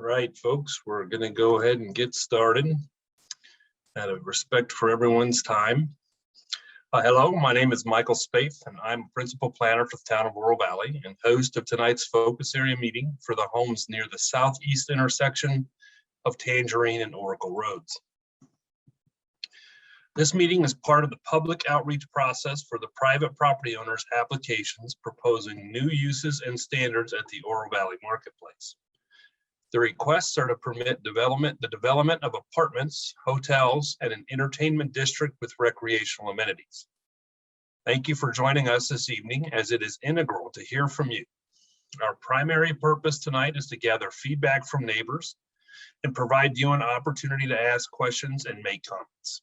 right, folks, we're going to go ahead and get started out of respect for everyone's time. Hello, my name is Michael Spaeth, and I'm Principal Planner for the Town of Laurel Valley and host of tonight's focus area meeting for the homes near the southeast intersection of Tangerine and Oracle Roads. This meeting is part of the public outreach process for the private property owners' applications proposing new uses and standards at the Laurel Valley Marketplace. The requests are to permit the development of apartments, hotels, and an entertainment district with recreational amenities. Thank you for joining us this evening, as it is integral to hear from you. Our primary purpose tonight is to gather feedback from neighbors and provide you an opportunity to ask questions and make comments.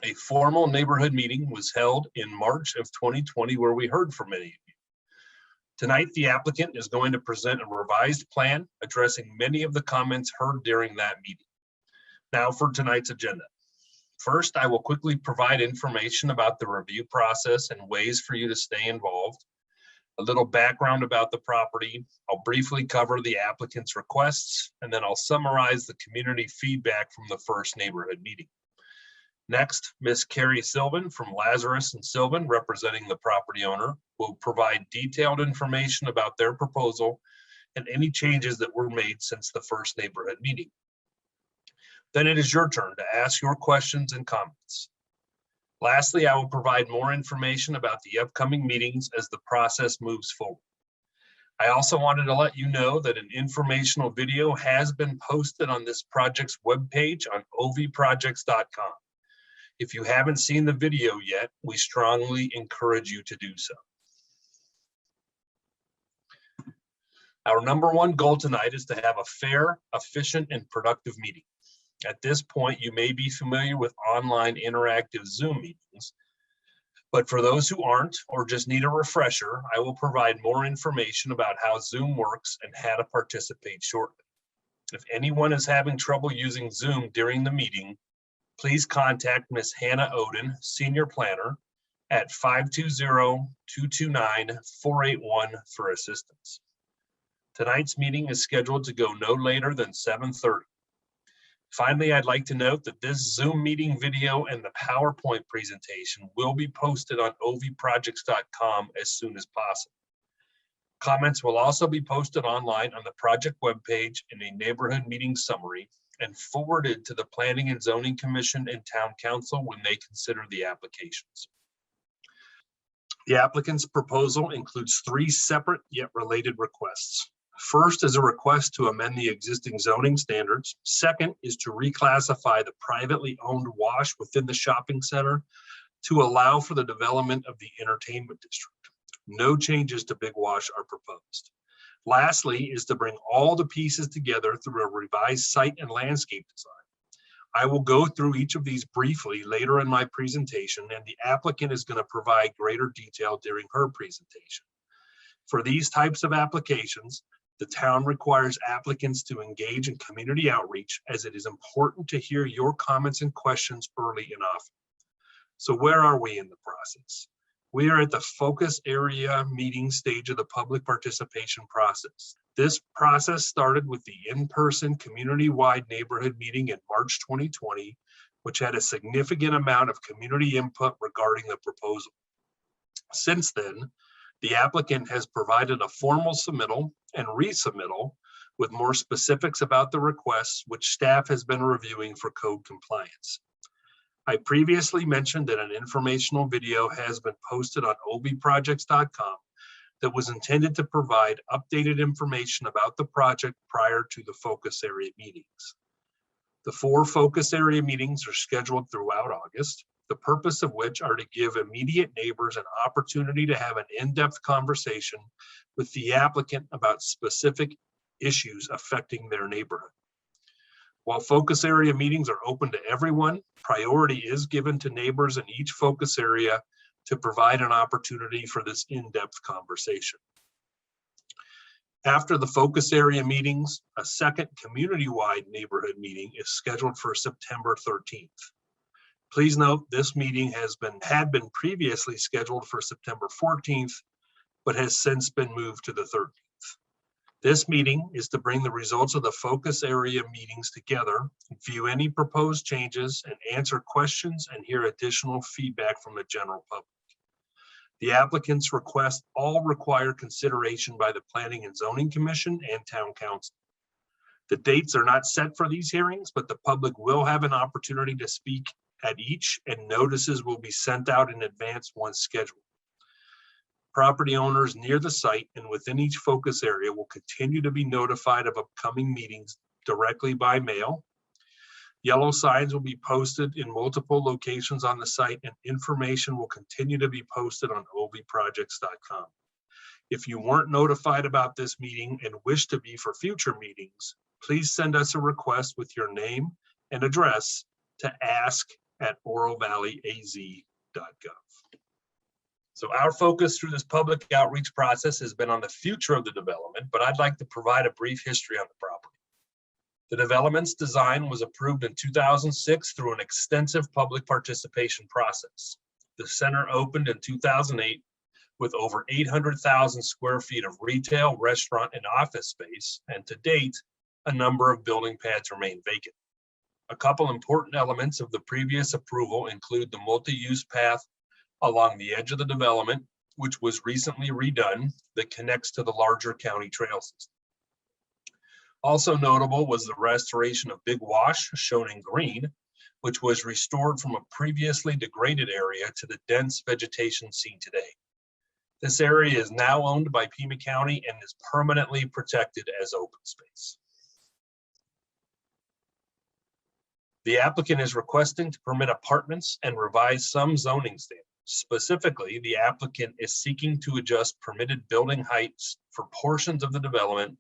A formal neighborhood meeting was held in March of 2020 where we heard from many of you. Tonight, the applicant is going to present a revised plan addressing many of the comments heard during that meeting. Now for tonight's agenda. First, I will quickly provide information about the review process and ways for you to stay involved. A little background about the property. I'll briefly cover the applicant's requests, and then I'll summarize the community feedback from the first neighborhood meeting. Next, Ms. Carrie Sylvan from Lazarus and Sylvan, representing the property owner, will provide detailed information about their proposal and any changes that were made since the first neighborhood meeting. Then it is your turn to ask your questions and comments. Lastly, I will provide more information about the upcoming meetings as the process moves forward. I also wanted to let you know that an informational video has been posted on this project's webpage on ovprojects.com. If you haven't seen the video yet, we strongly encourage you to do so. Our number one goal tonight is to have a fair, efficient, and productive meeting. At this point, you may be familiar with online interactive Zoom meetings, but for those who aren't or just need a refresher, I will provide more information about how Zoom works and how to participate shortly. If anyone is having trouble using Zoom during the meeting, please contact Ms. Hannah Oden, Senior Planner, at 520-229-481 for assistance. Tonight's meeting is scheduled to go no later than 7:30. Finally, I'd like to note that this Zoom meeting video and the PowerPoint presentation will be posted on ovprojects.com as soon as possible. Comments will also be posted online on the project webpage in a neighborhood meeting summary and forwarded to the Planning and Zoning Commission and Town Council when they consider the applications. The applicant's proposal includes 3 separate yet related requests. First is a request to amend the existing zoning standards. Second is to reclassify the privately owned wash within the shopping center to allow for the development of the entertainment district. No changes to Big Wash are proposed. Lastly is to bring all the pieces together through a revised site and landscape design. I will go through each of these briefly later in my presentation, and the applicant is going to provide greater detail during her presentation. For these types of applications, the town requires applicants to engage in community outreach, as it is important to hear your comments and questions early and often. So where are we in the process? We are at the focus area meeting stage of the public participation process. This process started with the in-person community-wide neighborhood meeting in March 2020, which had a significant amount of community input regarding the proposal. Since then, the applicant has provided a formal submittal and resubmittal with more specifics about the requests, which staff has been reviewing for code compliance. I previously mentioned that an informational video has been posted on ovprojects.com that was intended to provide updated information about the project prior to the focus area meetings. The 4 focus area meetings are scheduled throughout August, the purpose of which are to give immediate neighbors an opportunity to have an in-depth conversation with the applicant about specific issues affecting their neighborhood. While focus area meetings are open to everyone, priority is given to neighbors in each focus area to provide an opportunity for this in-depth conversation. After the focus area meetings, a second community-wide neighborhood meeting is scheduled for September 13th. Please note this meeting had been previously scheduled for September 14th, but has since been moved to the 13th. This meeting is to bring the results of the focus area meetings together, view any proposed changes, and answer questions and hear additional feedback from the general public. The applicant's requests all require consideration by the Planning and Zoning Commission and Town Council. The dates are not set for these hearings, but the public will have an opportunity to speak at each, and notices will be sent out in advance once scheduled. Property owners near the site and within each focus area will continue to be notified of upcoming meetings directly by mail. Yellow signs will be posted in multiple locations on the site, and information will continue to be posted on ovprojects.com. If you weren't notified about this meeting and wish to be for future meetings, please send us a request with your name and address to ask@oralvalleyaz.gov. So our focus through this public outreach process has been on the future of the development, but I'd like to provide a brief history on the property. The development's design was approved in 2006 through an extensive public participation process. The center opened in 2008 with over 800,000 square feet of retail, restaurant, and office space, and to date, a number of building pads remain vacant. A couple important elements of the previous approval include the multi-use path along the edge of the development, which was recently redone, that connects to the larger county trail system. Also notable was the restoration of Big Wash, shown in green, which was restored from a previously degraded area to the dense vegetation seen today. This area is now owned by Pima County and is permanently protected as open space. The applicant is requesting to permit apartments and revise some zoning standards. Specifically, the applicant is seeking to adjust permitted building heights for portions of the development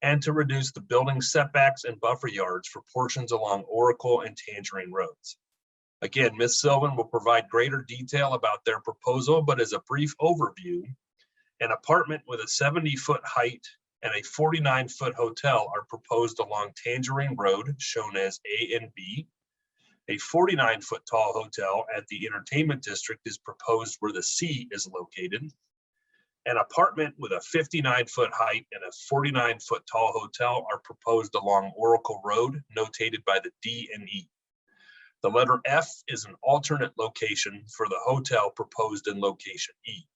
and to reduce the building setbacks and buffer yards for portions along Oracle and Tangerine roads. Again, Ms. Sylvan will provide greater detail about their proposal, but as a brief overview, an apartment with a 70-foot height and a 49-foot hotel are proposed along Tangerine Road, shown as A and B. A 49-foot tall hotel at the Entertainment District is proposed where the C is located. An apartment with a 59-foot height and a 49-foot tall hotel are proposed along Oracle Road, notated by the D and E. The letter F is an alternate location for the hotel proposed in location E.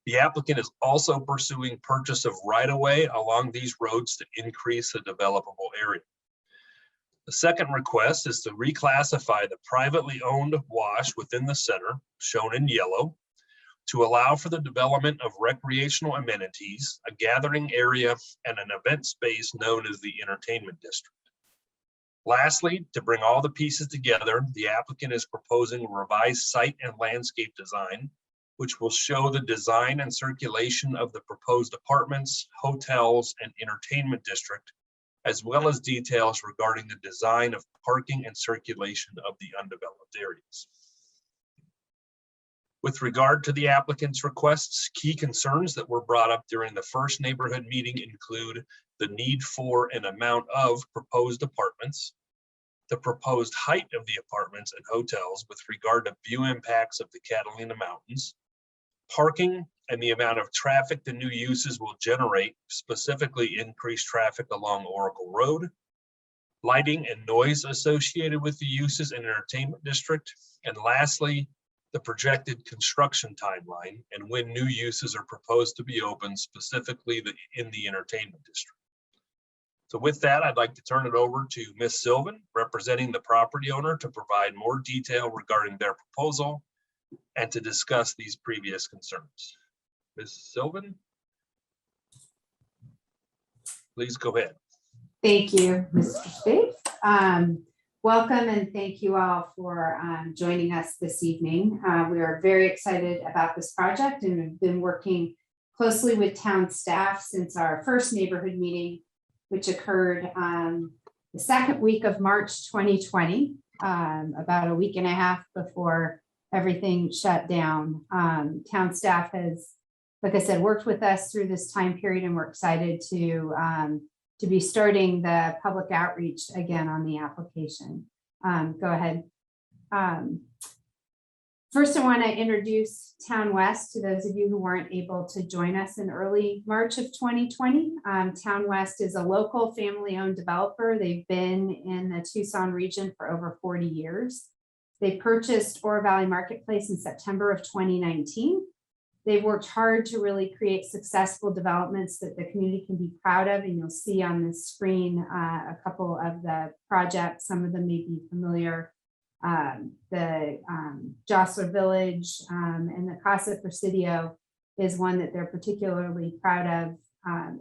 The applicant is also pursuing purchase of right-of-way along these roads to increase the developable area. The second request is to reclassify the privately owned wash within the center, shown in yellow, to allow for the development of recreational amenities, a gathering area, and an event space known as the Entertainment District. Lastly, to bring all the pieces together, the applicant is proposing a revised site and landscape design, which will show the design and circulation of the proposed apartments, hotels, and entertainment district, as well as details regarding the design of parking and circulation of the undeveloped areas. With regard to the applicant's requests, key concerns that were brought up during the first neighborhood meeting include the need for and amount of proposed apartments, the proposed height of the apartments and hotels with regard to view impacts of the Catalina Mountains, parking and the amount of traffic the new uses will generate, specifically increased traffic along Oracle Road, lighting and noise associated with the uses in Entertainment District, and lastly, the projected construction timeline and when new uses are proposed to be open, specifically in the Entertainment District. So with that, I'd like to turn it over to Ms. Sylvan, representing the property owner, to provide more detail regarding their proposal and to discuss these previous concerns. Ms. Sylvan, please go ahead. Thank you, Mr. Spade. Welcome and thank you all for joining us this evening. We are very excited about this project and have been working closely with town staff since our first neighborhood meeting, which occurred the second week of March 2020, about a week and a half before everything shut down. Town staff has, like I said, worked with us through this time period, and we're excited to be starting the public outreach again on the application. Go ahead. First, I want to introduce Town West to those of you who weren't able to join us in early March of 2020. Town West is a local family-owned developer. They've been in the Tucson region for over 40 years. They purchased Oro Valley Marketplace in September of 2019. They've worked hard to really create successful developments that the community can be proud of, and you'll see on the screen a couple of the projects. Some of them may be familiar. The Jossler Village and the Casa Presidio is one that they're particularly proud of.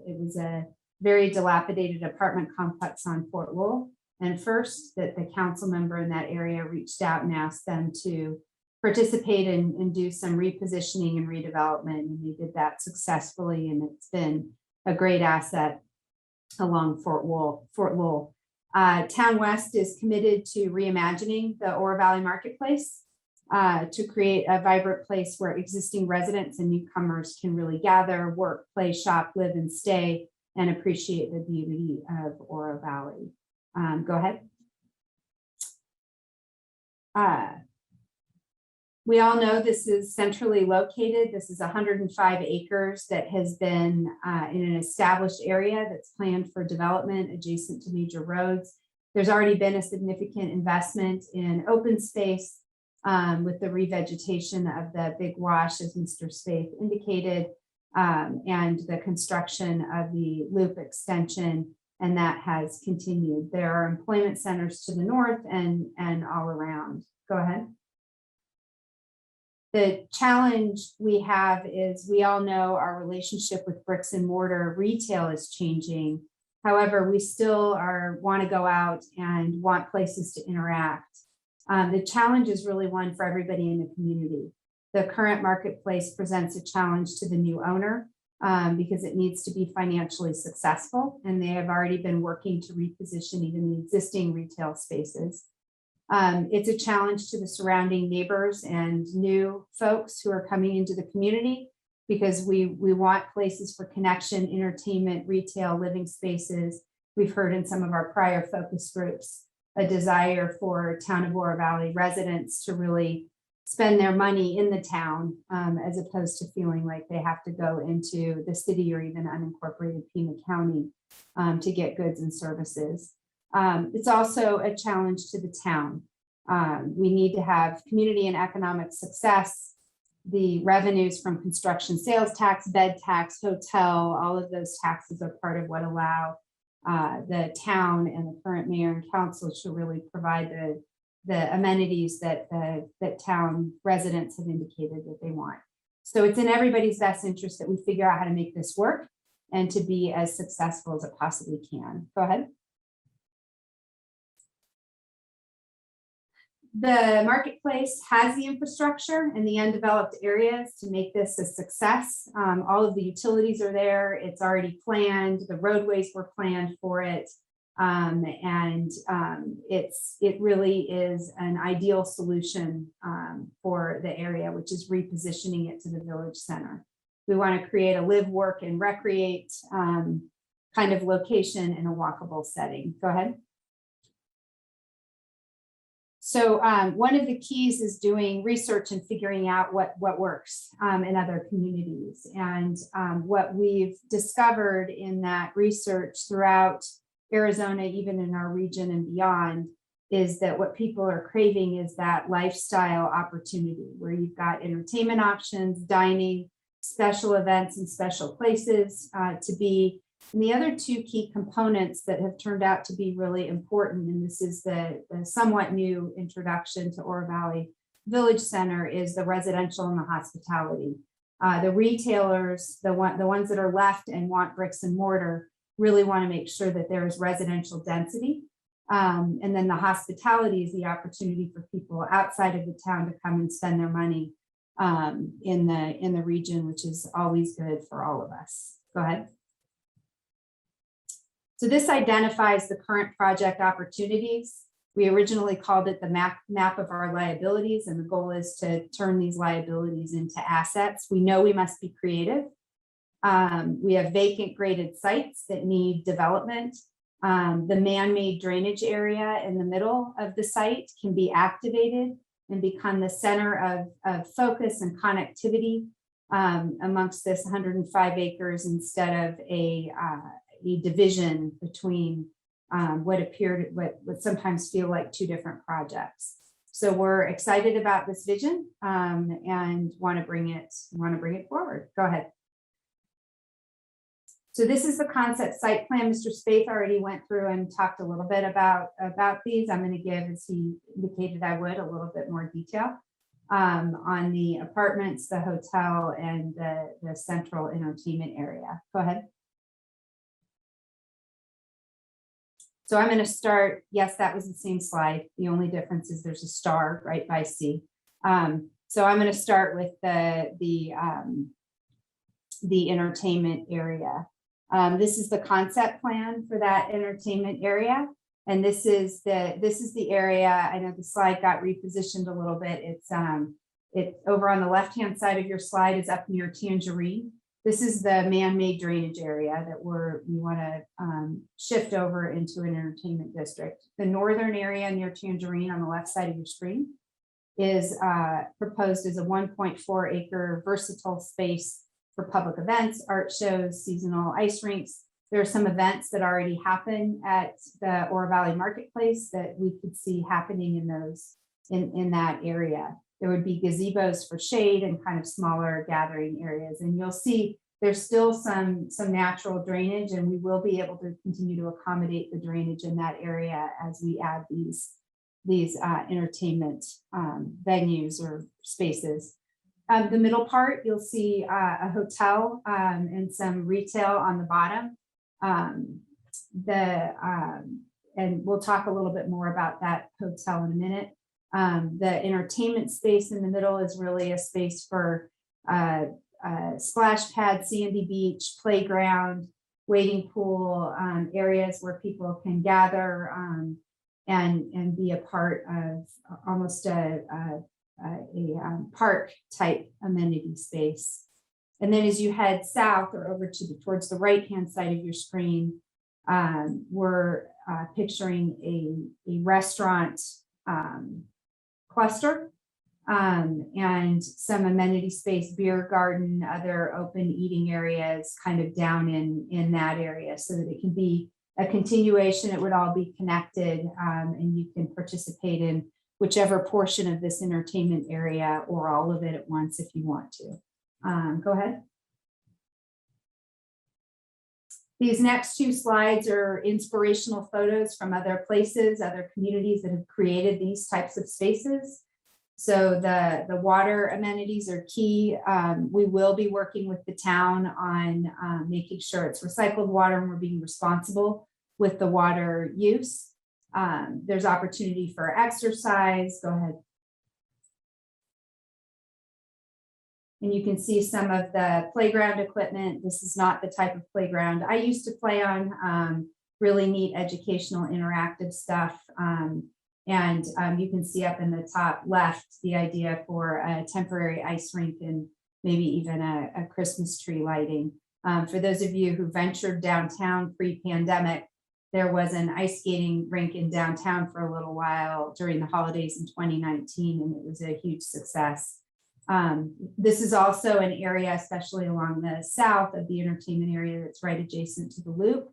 It was a very dilapidated apartment complex on Fort Wool. And first, that the council member in that area reached out and asked them to participate and do some repositioning and redevelopment. And they did that successfully. And it's been a great asset along Fort Wool. Town West is committed to reimagining the Oro Valley Marketplace to create a vibrant place where existing residents and newcomers can really gather, work, play, shop, live, and stay, and appreciate the beauty of Oro Valley. Go ahead. We all know this is centrally located. This is 105 acres that has been in an established area that's planned for development adjacent to major roads. There's already been a significant investment in open space with the revegetation of the Big Wash, as Mr. Spaeth indicated, and the construction of the loop extension, and that has continued. There are employment centers to the north and all around. Go ahead. The challenge we have is we all know our relationship with bricks and mortar retail is changing. However, we still want to go out and want places to interact. The challenge is really one for everybody in the community. The current marketplace presents a challenge to the new owner because it needs to be financially successful, and they have already been working to reposition even the existing retail spaces. It's a challenge to the surrounding neighbors and new folks who are coming into the community because we want places for connection, entertainment, retail, living spaces. We've heard in some of our prior focus groups a desire for Town of Oro Valley residents to really spend their money in the town as opposed to feeling like they have to go into the city or even unincorporated Pima County to get goods and services. It's also a challenge to the town. We need to have community and economic success. The revenues from construction sales tax, bed tax, hotel, all of those taxes are part of what allow the town and the current mayor and council to really provide the amenities that town residents have indicated that they want. So it's in everybody's best interest that we figure out how to make this work and to be as successful as it possibly can. Go ahead. The marketplace has the infrastructure and the undeveloped areas to make this a success. All of the utilities are there. It's already planned. The roadways were planned for it. It really is an ideal solution for the area, which is repositioning it to the village center. We want to create a live, work, and recreate kind of location in a walkable setting. Go ahead. So one of the keys is doing research and figuring out what works in other communities. And what we've discovered in that research throughout Arizona, even in our region and beyond, is that what people are craving is that lifestyle opportunity where you've got entertainment options, dining, special events and special places to be. And the other two key components that have turned out to be really important, and this is the somewhat new introduction to Oro Valley Village Center, is the residential and the hospitality. The retailers, the ones that are left and want bricks and mortar, really want to make sure that there is residential density. And then the hospitality is the opportunity for people outside of the town to come and spend their money in the region, which is always good for all of us. Go ahead. So this identifies the current project opportunities. We originally called it the map of our liabilities, and the goal is to turn these liabilities into assets. We know we must be creative. We have vacant graded sites that need development. The man-made drainage area in the middle of the site can be activated and become the center of focus and connectivity amongst this 105 acres instead of a division between what sometimes feel like two different projects. So we're excited about this vision and want to bring it forward. Go ahead. So this is the concept site plan. Mr. Spaeth already went through and talked a little bit about these. I'm going to give, as he indicated I would, a little bit more detail on the apartments, the hotel, and the central entertainment area. Go ahead. So I'm going to start. Yes, that was the same slide. The only difference is there's a star right by C. So I'm going to start with the entertainment area. This is the concept plan for that entertainment area, and this is the area. I know the slide got repositioned a little bit. It's over on the left-hand side of your slide is up near Tangerine. This is the man-made drainage area that we want to shift over into an entertainment district. The northern area near Tangerine on the left side of your screen is proposed as a 1.4 acre versatile space for public events, art shows, seasonal ice rinks. There are some events that already happen at the Oro Valley Marketplace that we could see happening in that area. There would be gazebos for shade and kind of smaller gathering areas. And you'll see there's still some natural drainage, and we will be able to continue to accommodate the drainage in that area as we add these entertainment venues or spaces. The middle part, you'll see a hotel and some retail on the bottom. And we'll talk a little bit more about that hotel in a minute. The entertainment space in the middle is really a space for splash pad, sandy beach, playground, wading pool, areas where people can gather and be a part of almost a park type amenity space. And then as you head south or over towards the right-hand side of your screen, we're picturing a restaurant cluster and some amenity space, beer garden, other open eating areas kind of down in that area so that it can be a continuation. It would all be connected and you can participate in whichever portion of this entertainment area or all of it at once if you want to. Go ahead. These next two slides are inspirational photos from other places, other communities that have created these types of spaces. So the water amenities are key. We will be working with the town on making sure it's recycled water and we're being responsible with the water use. There's opportunity for exercise. Go ahead. And you can see some of the playground equipment. This is not the type of playground I used to play on. Really neat educational interactive stuff. You can see up in the top left the idea for a temporary ice rink and maybe even a Christmas tree lighting. For those of you who ventured downtown pre-pandemic, there was an ice skating rink in downtown for a little while during the holidays in 2019, and it was a huge success. This is also an area, especially along the south of the entertainment area, that's right adjacent to the loop.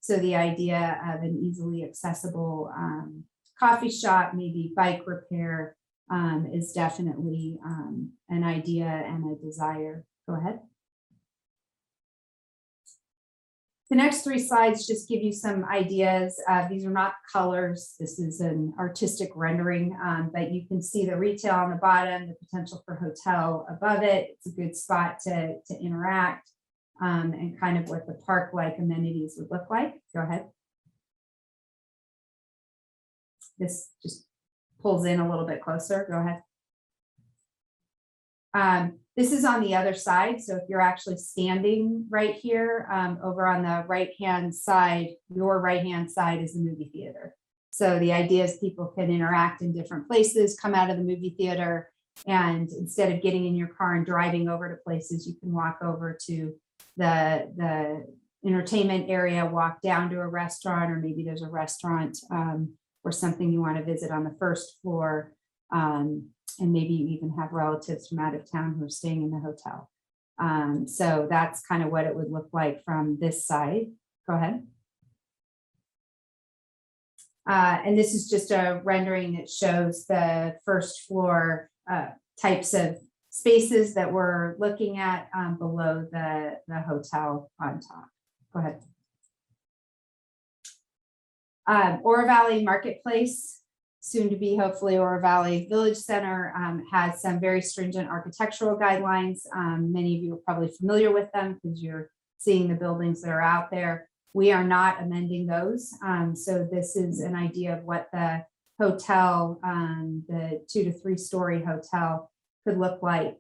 So the idea of an easily accessible coffee shop, maybe bike repair, is definitely an idea and a desire. Go ahead. The next three slides just give you some ideas. These are not colors. This is an artistic rendering, but you can see the retail on the bottom, the potential for hotel above it. It's a good spot to interact and kind of what the park-like amenities would look like. Go ahead. This just pulls in a little bit closer. Go ahead. This is on the other side. So if you're actually standing right here, over on the right-hand side, your right-hand side is the movie theater. So the idea is people can interact in different places, come out of the movie theater, and instead of getting in your car and driving over to places, you can walk over to the entertainment area, walk down to a restaurant, or maybe there's a restaurant or something you want to visit on the first floor. maybe you even have relatives from out of town who are staying in the hotel. So that's kind of what it would look like from this side. Go ahead. And this is just a rendering that shows the first floor types of spaces that we're looking at below the hotel on top. Go ahead. Oro Valley Marketplace, soon to be hopefully Oro Valley Village Center, has some very stringent architectural guidelines. Many of you are probably familiar with them because you're seeing the buildings that are out there. We are not amending those. So this is an idea of what the hotel, the 2 to 3 story hotel could look like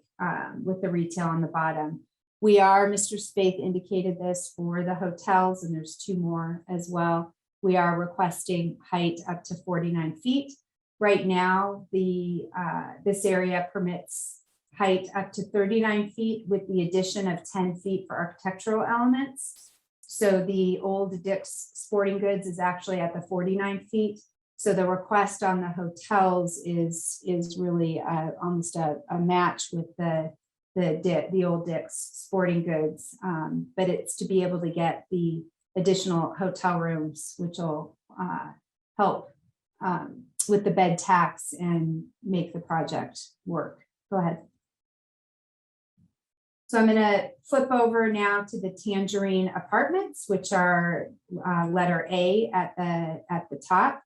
with the retail on the bottom. We are, Mr. Spaeth indicated this for the hotels, and there's 2 more as well. We are requesting height up to 49 feet. Right now, this area permits height up to 39 feet with the addition of 10 feet for architectural elements. So the old Dick's Sporting Goods is actually at the 49 feet. So the request on the hotels is really almost a match with the old Dick's Sporting Goods, but it's to be able to get the additional hotel rooms, which will help with the bed tax and make the project work. Go ahead. So I'm going to flip over now to the Tangerine Apartments, which are letter A at the top.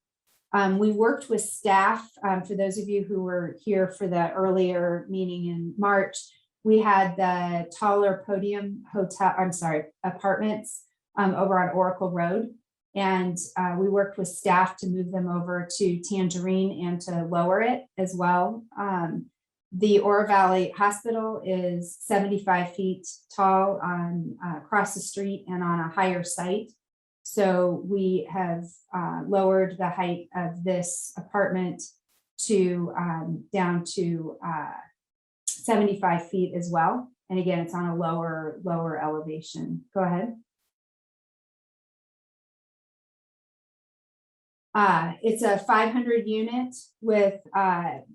We worked with staff. For those of you who were here for the earlier meeting in March, we had the taller podium apartments over on Oracle Road. And we worked with staff to move them over to Tangerine and to lower it as well. The Oro Valley Hospital is 75 feet tall on across the street and on a higher site. So we have lowered the height of this apartment to down to 75 feet as well. And again, it's on a lower elevation. Go ahead. It's a 500 unit with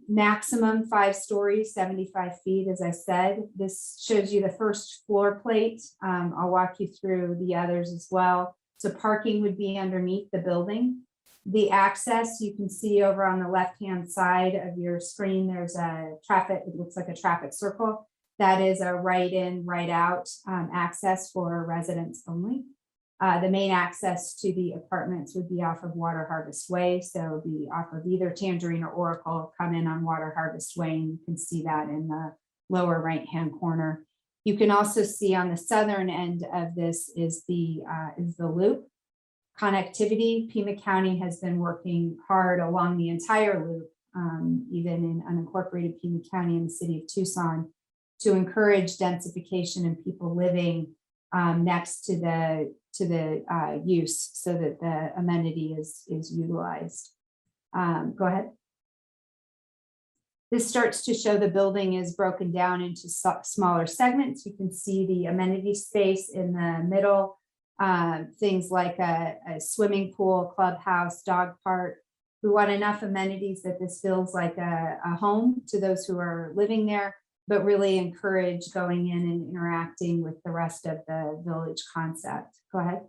maximum 5 stories, 75 feet, as I said. This shows you the first floor plate. I'll walk you through the others as well. So parking would be underneath the building. The access, you can see over on the left-hand side of your screen, there's a traffic, it looks like a traffic circle. That is a right in, right out access for residents only. The main access to the apartments would be off of Water Harvest Way. So it would be off of either Tangerine or Oracle, come in on Water Harvest Way, and you can see that in the lower right-hand corner. You can also see on the southern end of this is the loop. Connectivity, Pima County has been working hard along the entire loop, even in unincorporated Pima County in the city of Tucson, to encourage densification and people living next to the use so that the amenity is utilized. Go ahead. This starts to show the building is broken down into smaller segments. You can see the amenity space in the middle, things like a swimming pool, clubhouse, dog park. We want enough amenities that this feels like a home to those who are living there, but really encourage going in and interacting with the rest of the village concept. Go ahead.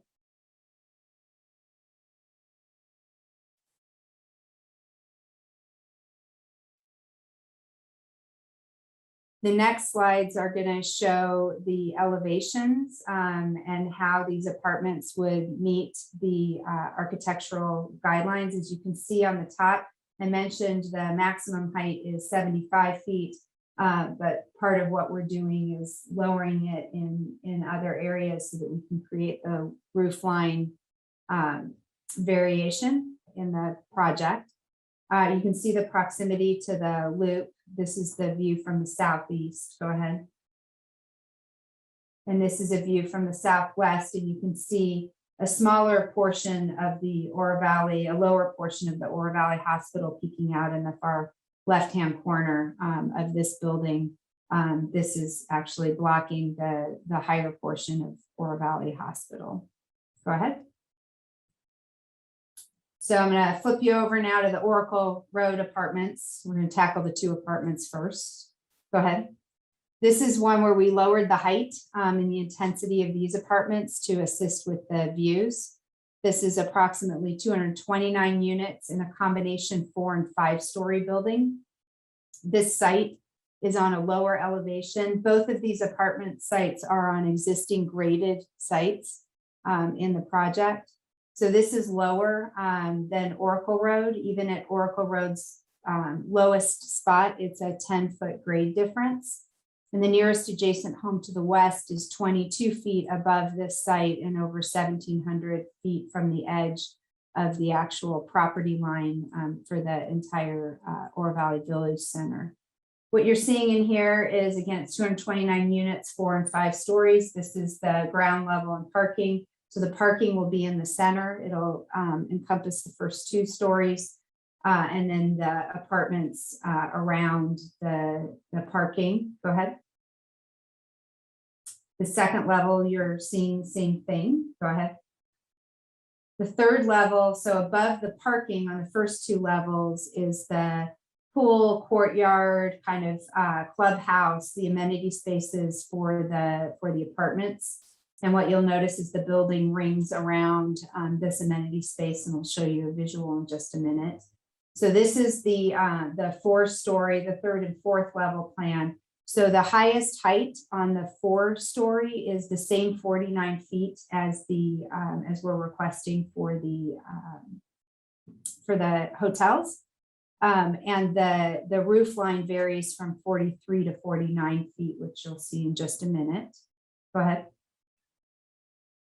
The next slides are going to show the elevations and how these apartments would meet the architectural guidelines. As you can see on the top, I mentioned the maximum height is 75 feet. But part of what we're doing is lowering it in other areas so that we can create the roof line variation in the project. You can see the proximity to the loop. This is the view from the southeast. Go ahead. And this is a view from the southwest, and you can see a smaller portion of the Oro Valley, a lower portion of the Oro Valley Hospital peeking out in the far left-hand corner of this building. This is actually blocking the higher portion of Oro Valley Hospital. Go ahead. So I'm going to flip you over now to the Oracle Road apartments. We're going to tackle the 2 apartments first. Go ahead. This is one where we lowered the height and the intensity of these apartments to assist with the views. This is approximately 229 units in a combination 4- and 5-story building. This site is on a lower elevation. Both of these apartment sites are on existing graded sites in the project. So this is lower than Oracle Road. Even at Oracle Road's lowest spot, it's a 10-foot grade difference. And the nearest adjacent home to the west is 22 feet above this site and over 1,700 feet from the edge of the actual property line for the entire Oro Valley Village Center. What you're seeing in here is, again, it's 229 units, 4 and 5 stories. This is the ground level and parking. So the parking will be in the center. It'll encompass the first 2 stories and then the apartments around the parking. Go ahead. The second level, you're seeing the same thing. Go ahead. The third level, so above the parking on the first 2 levels, is the pool, courtyard, kind of clubhouse, the amenity spaces for the apartments. And what you'll notice is the building rings around this amenity space, and I'll show you a visual in just a minute. So this is the 4-story, the 3rd and 4th level plan. So the highest height on the 4-story is the same 49 feet as as we're requesting for the hotels. And the roof line varies from 43 to 49 feet, which you'll see in just a minute. Go ahead.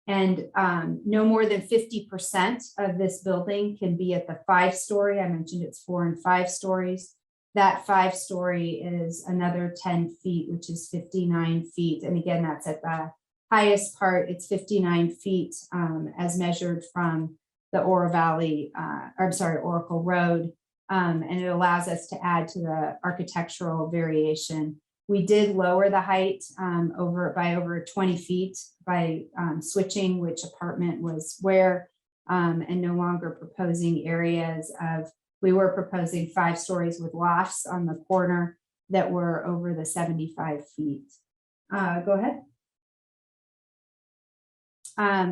And no more than 50% of this building can be at the 5-story. I mentioned it's 4 and 5 stories. That 5-story is another 10 feet, which is 59 feet. And again, that's at the highest part. It's 59 feet as measured from the Oro Valley, Oracle Road. And it allows us to add to the architectural variation. We did lower the height by over 20 feet by switching which apartment was where and no longer proposing areas of, we were proposing 5 stories with lofts on the corner that were over the 75 feet. Go ahead.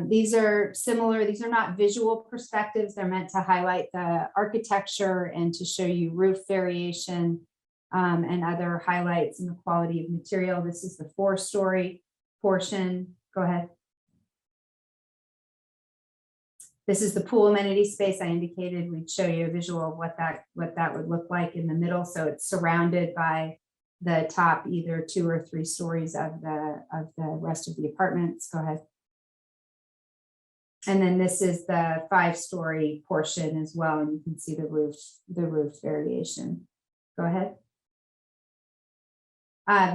These are similar. These are not visual perspectives. They're meant to highlight the architecture and to show you roof variation and other highlights in the quality of material. This is the 4-story portion. Go ahead. This is the pool amenity space. I indicated we'd show you a visual of what that would look like in the middle. So it's surrounded by the top either 2 or 3 stories of the rest of the apartments. Go ahead. And then this is the 5-story portion as well, and you can see the roof variation. Go ahead.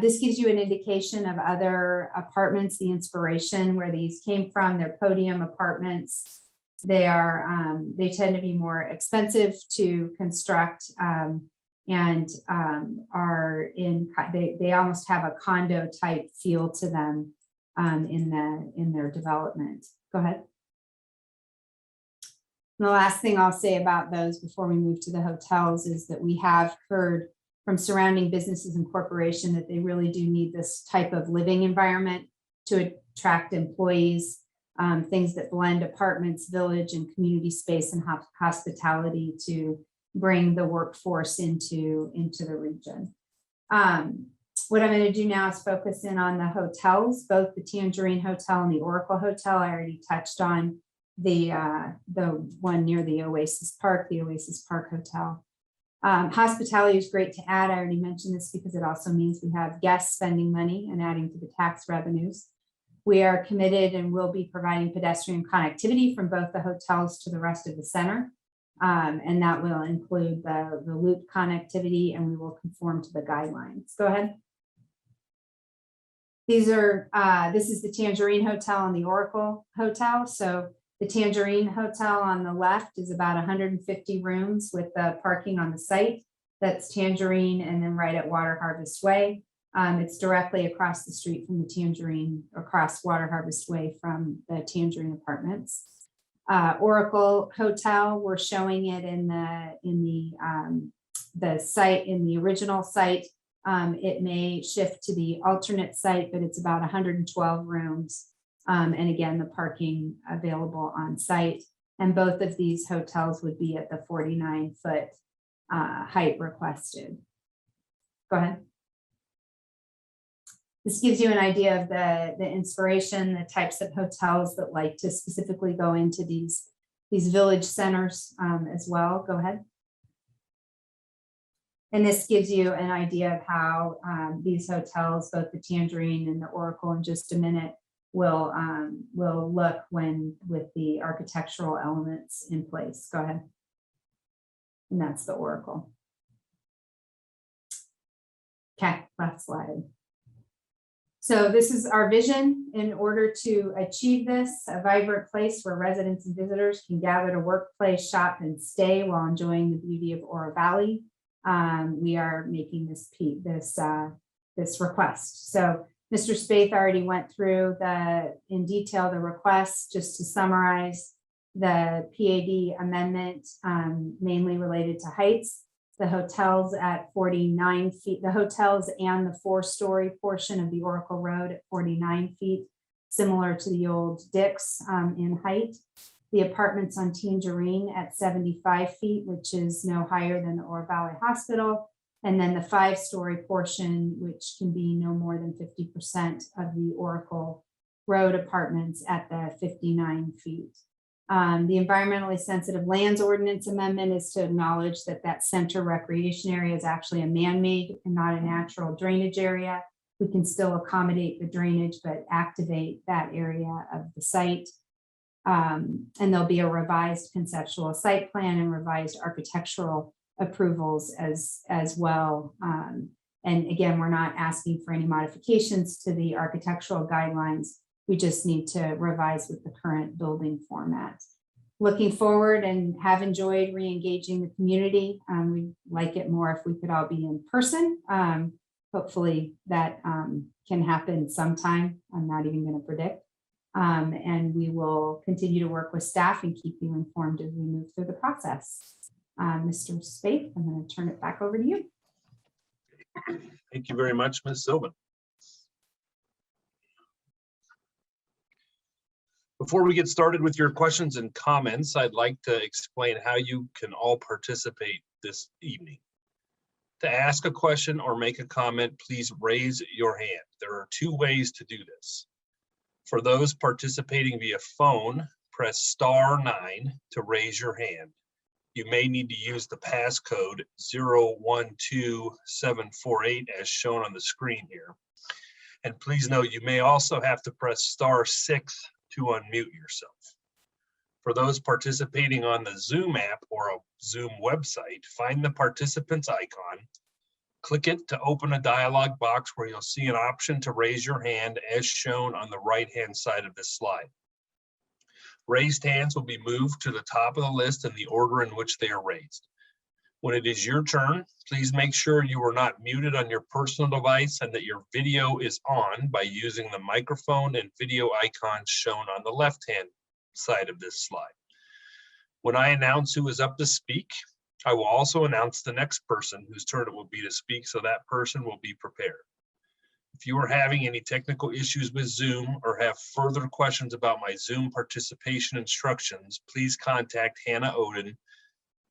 This gives you an indication of other apartments, the inspiration where these came from. They're podium apartments. They tend to be more expensive to construct and they almost have a condo type feel to them in their development. Go ahead. And the last thing I'll say about those before we move to the hotels is that we have heard from surrounding businesses and corporations that they really do need this type of living environment to attract employees, things that blend apartments, village, and community space and hospitality to bring the workforce into the region. What I'm going to do now is focus in on the hotels, both the Tangerine Hotel and the Oracle Hotel. I already touched on the one near the Oasis Park Hotel. Hospitality is great to add. I already mentioned this because it also means we have guests spending money and adding to the tax revenues. We are committed and will be providing pedestrian connectivity from both the hotels to the rest of the center. And that will include the loop connectivity, and we will conform to the guidelines. Go ahead. This is the Tangerine Hotel and the Oracle Hotel. So the Tangerine Hotel on the left is about 150 rooms with the parking on the site. That's Tangerine, and then right at Water Harvest Way. It's directly across the street from the Tangerine, across Water Harvest Way from the Tangerine Apartments. Oracle Hotel, we're showing it in the site, in the original site. It may shift to the alternate site, but it's about 112 rooms. And again, the parking available on site. And both of these hotels would be at the 49-foot height requested. Go ahead. This gives you an idea of the inspiration, the types of hotels that like to specifically go into these village centers as well. Go ahead. And this gives you an idea of how these hotels, both the Tangerine and the Oracle, in just a minute, will look when with the architectural elements in place. Go ahead. And that's the Oracle. Okay, last slide. So this is our vision. In order to achieve this, a vibrant place where residents and visitors can gather to work, play, shop, and stay while enjoying the beauty of Oro Valley. We are making this request. So Mr. Spaeth already went through in detail the request. Just to summarize, the PAD amendment mainly related to heights. The hotels at 49 feet, the hotels and the 4-story portion of the Oracle Road at 49 feet, similar to the old Dick's in height. The apartments on Tangerine at 75 feet, which is no higher than the Oro Valley Hospital. And then the 5-story portion, which can be no more than 50% of the Oracle Road apartments at the 59 feet. The environmentally sensitive lands ordinance amendment is to acknowledge that center recreation area is actually a man-made and not a natural drainage area. We can still accommodate the drainage, but activate that area of the site. And there'll be a revised conceptual site plan and revised architectural approvals as well. And again, we're not asking for any modifications to the architectural guidelines. We just need to revise with the current building format. Looking forward and have enjoyed re-engaging the community. We'd like it more if we could all be in person. Hopefully that can happen sometime. I'm not even going to predict. And we will continue to work with staff and keep you informed as we move through the process. Mr. Spaeth, I'm going to turn it back over to you. Thank you very much, Ms. Sylvan. Before we get started with your questions and comments, I'd like to explain how you can all participate this evening. To ask a question or make a comment, please raise your hand. There are 2 ways to do this. For those participating via phone, press *9 to raise your hand. You may need to use the passcode 012748 as shown on the screen here. And please note, you may also have to press *6 to unmute yourself. For those participating on the Zoom app or a Zoom website, find the participants icon, click it to open a dialog box where you'll see an option to raise your hand as shown on the right-hand side of this slide. Raised hands will be moved to the top of the list in the order in which they are raised. When it is your turn, please make sure you are not muted on your personal device and that your video is on by using the microphone and video icons shown on the left-hand side of this slide. When I announce who is up to speak, I will also announce the next person whose turn it will be to speak, so that person will be prepared. If you are having any technical issues with Zoom or have further questions about my Zoom participation instructions, please contact Hannah Oden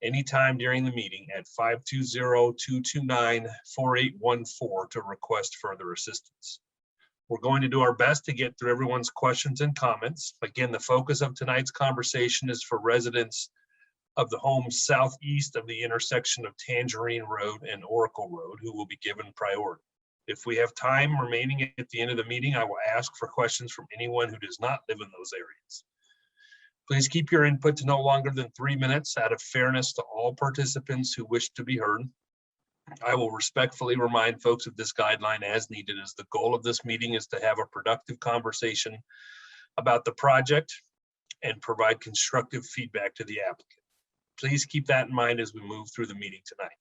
anytime during the meeting at 520-229-4814 to request further assistance. We're going to do our best to get through everyone's questions and comments. Again, the focus of tonight's conversation is for residents of the homes southeast of the intersection of Tangerine Road and Oracle Road, who will be given priority. If we have time remaining at the end of the meeting, I will ask for questions from anyone who does not live in those areas. Please keep your input to no longer than 3 minutes out of fairness to all participants who wish to be heard. I will respectfully remind folks of this guideline as needed, as the goal of this meeting is to have a productive conversation about the project and provide constructive feedback to the applicant. Please keep that in mind as we move through the meeting tonight.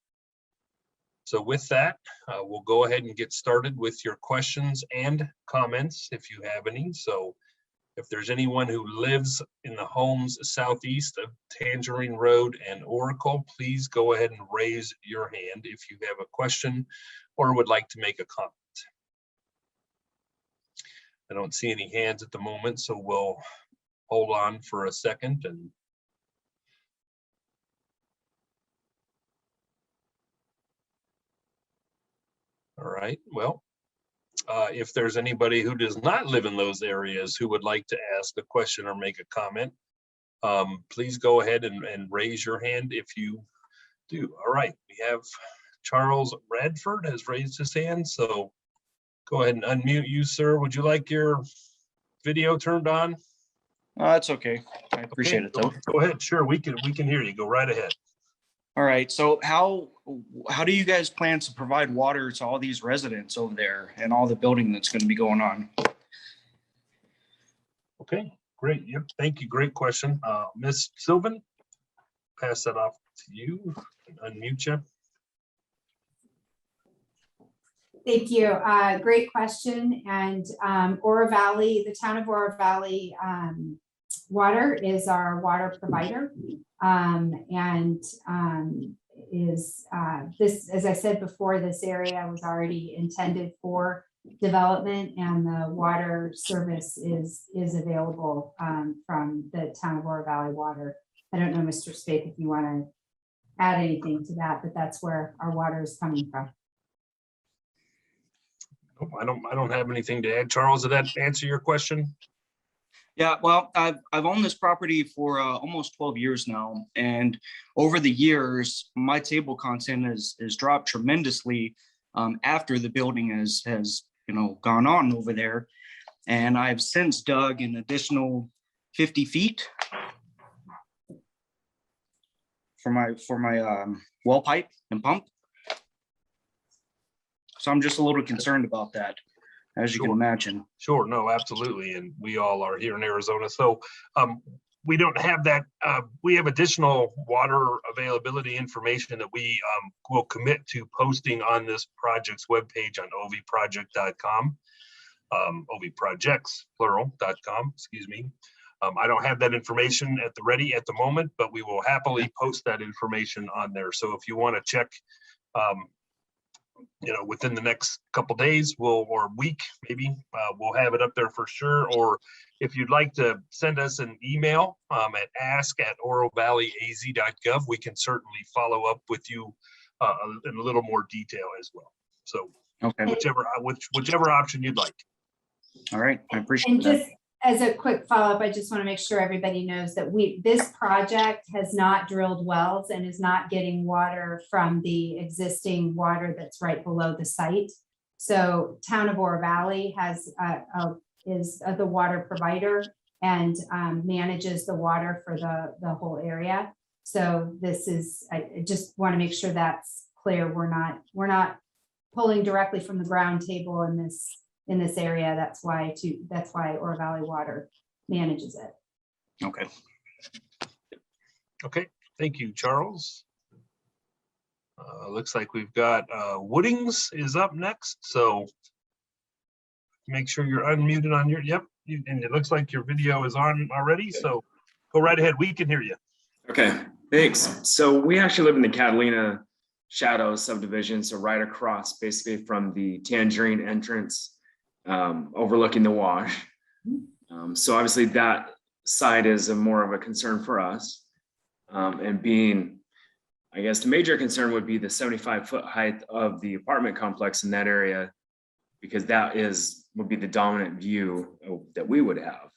So with that, we'll go ahead and get started with your questions and comments if you have any. So If there's anyone who lives in the homes southeast of Tangerine Road and Oracle, please go ahead and raise your hand if you have a question or would like to make a comment. I don't see any hands at the moment, so we'll hold on for a second. And all right, well, if there's anybody who does not live in those areas who would like to ask a question or make a comment, please go ahead and raise your hand if you do. All right, we have Charles Radford has raised his hand, so go ahead and unmute you, sir. Would you like your video turned on? That's okay. I appreciate it though. Go ahead. Sure, we can hear you. Go right ahead. All right. So how do you guys plan to provide water to all these residents over there and all the building that's going to be going on? Okay, great. Yep. Thank you. Great question. Ms. Sylvan, pass that off to you. Unmute you. Thank you. Great question. And Oro Valley, the town of Oro Valley Water is our water provider. This, as I said before, this area was already intended for development, and the water service is available from the town of Oro Valley Water. I don't know, Mr. Spake, if you want to add anything to that, but that's where our water is coming from. I don't have anything to add. Charles, did that answer your question? Yeah, well, I've owned this property for almost 12 years now, and over the years, my table content has dropped tremendously after the building has gone on over there, and I've since dug an additional 50 feet for my well pipe and pump. So I'm just a little concerned about that, as you can imagine. Sure, no, absolutely. And we all are here in Arizona. So we don't have that. We have additional water availability information that we will commit to posting on this project's webpage on ovproject.com, ovprojects, plural.com, excuse me. I don't have that information at the ready at the moment, but we will happily post that information on there. So if you want to check, within the next couple days, or week, maybe we'll have it up there for sure. Or if you'd like to send us an email at ask@orovalleyaz.gov, we can certainly follow up with you in a little more detail as well. So okay, whichever option you'd like. All right, I appreciate that. Just as a quick follow-up, I just want to make sure everybody knows that this project has not drilled wells and is not getting water from the existing water that's right below the site. So town of Oro Valley is the water provider and manages the water for the whole area. So this is, I just want to make sure that's clear. We're not pulling directly from the ground table in this area. That's why Oro Valley Water manages it. Okay. Okay, thank you, Charles. Looks like we've got Woodings is up next, so make sure you're unmuted on your, and it looks like your video is on already, so go right ahead, we can hear you. Okay, thanks. So we actually live in the Catalina Shadows subdivision, so right across basically from the Tangerine entrance, overlooking the wash. So obviously that side is more of a concern for us. And being, I guess the major concern would be the 75-foot height of the apartment complex in that area, because that would be the dominant view that we would have.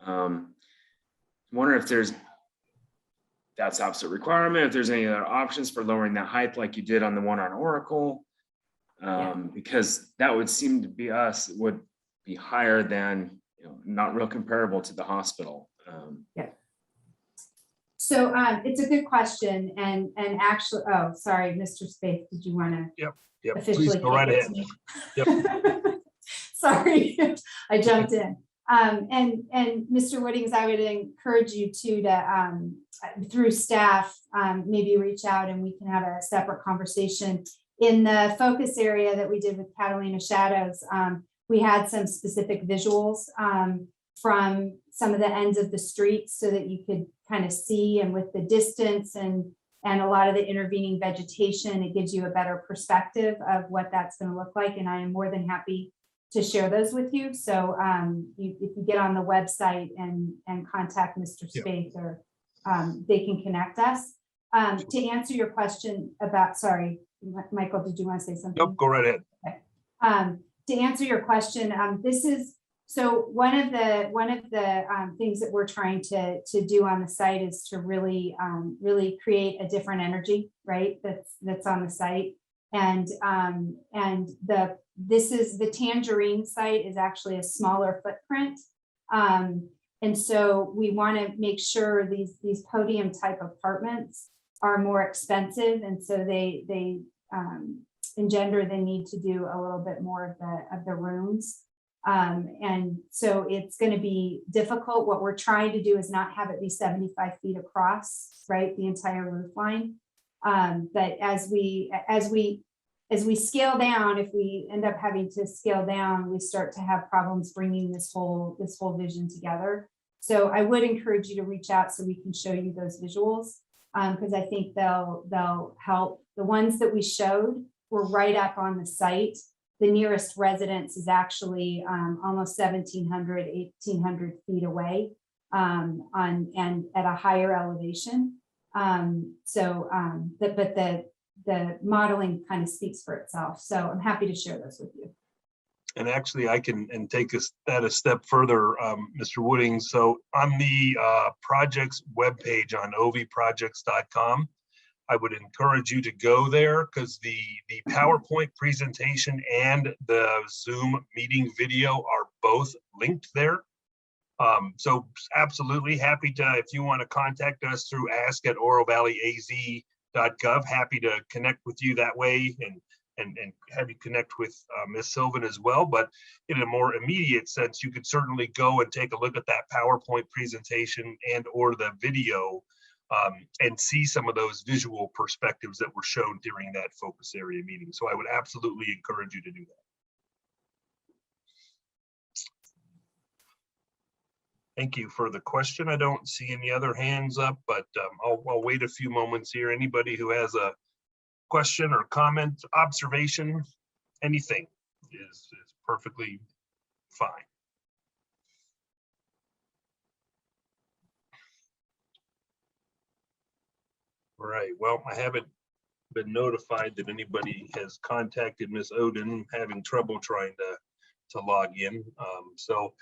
I wonder if that's absolute requirement, if there's any other options for lowering that height like you did on the one on Oracle. Because that would seem to be would be higher than, not real comparable to the hospital. So it's a good question, and actually, oh, sorry, Mr. Spaeth, did you want to? Yep. Officially Please go right ahead. Yep. Sorry, I jumped in. And Mr. Woodings, I would encourage you to through staff, maybe reach out and we can have a separate conversation. In the focus area that we did with Catalina Shadows, we had some specific visuals from some of the ends of the streets so that you could kind of see, and with the distance and a lot of the intervening vegetation, it gives you a better perspective of what that's going to look like. And I am more than happy to share those with you. So if you get on the website and contact Mr. Spaeth, or they can connect us. To answer your question about, sorry, Michael, did you want to say something? Nope, go right ahead. Okay. To answer your question, this is, so one of the things that we're trying to do on the site is to really create a different energy, right? That's on the site. And this is the Tangerine site is actually a smaller footprint. And so we want to make sure these podium type apartments are more expensive. And so they engender the need to do a little bit more of the rooms. And so it's going to be difficult. What we're trying to do is not have it be 75 feet across, right? The entire roof line. But as we scale down, if we end up having to scale down, we start to have problems bringing this whole vision together. So I would encourage you to reach out so we can show you those visuals, because I think they'll help. The ones that we showed were right up on the site. The nearest residence is actually almost 1,700, 1,800 feet away and at a higher elevation. But the modeling kind of speaks for itself. So I'm happy to share those with you. And actually, I can take that a step further, Mr. Wooding. So on the project's webpage on ovprojects.com, I would encourage you to go there, because the PowerPoint presentation and the Zoom meeting video are both linked there. So absolutely happy to, if you want to contact us through ask@oralvalleyaz.gov, happy to connect with you that way and have you connect with Ms. Sylvan as well. But in a more immediate sense, you could certainly go and take a look at that PowerPoint presentation and or the video and see some of those visual perspectives that were shown during that focus area meeting. So I would absolutely encourage you to do that. Thank you for the question. I don't see any other hands up, but I'll wait a few moments here. Anybody who has a question or comment, observation, anything is perfectly fine. All right, well, I haven't been notified that anybody has contacted Ms. Oden having trouble trying to log in. So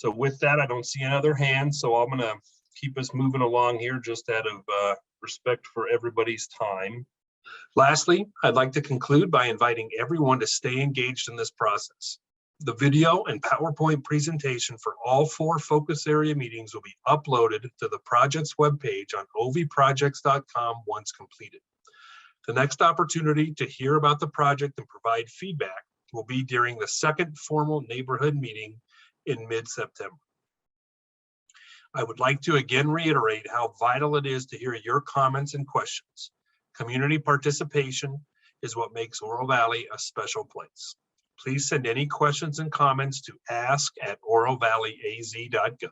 with that, I don't see another hand, so I'm gonna keep us moving along here just out of respect for everybody's time. Lastly, I'd like to conclude by inviting everyone to stay engaged in this process. The video and PowerPoint presentation for all 4 focus area meetings will be uploaded to the project's webpage on ovprojects.com once completed. The next opportunity to hear about the project and provide feedback will be during the second formal neighborhood meeting in mid-September. I would like to again reiterate how vital it is to hear your comments and questions. Community participation is what makes Oral Valley a special place. Please send any questions and comments to ask@oralvalleyaz.gov.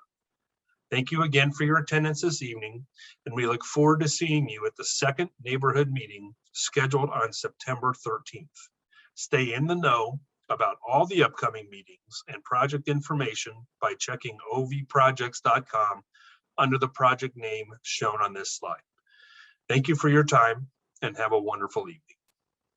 Thank you again for your attendance this evening, and we look forward to seeing you at the second neighborhood meeting scheduled on September 13th. Stay in the know about all the upcoming meetings and project information by checking ovprojects.com under the project name shown on this slide. Thank you for your time and have a wonderful evening.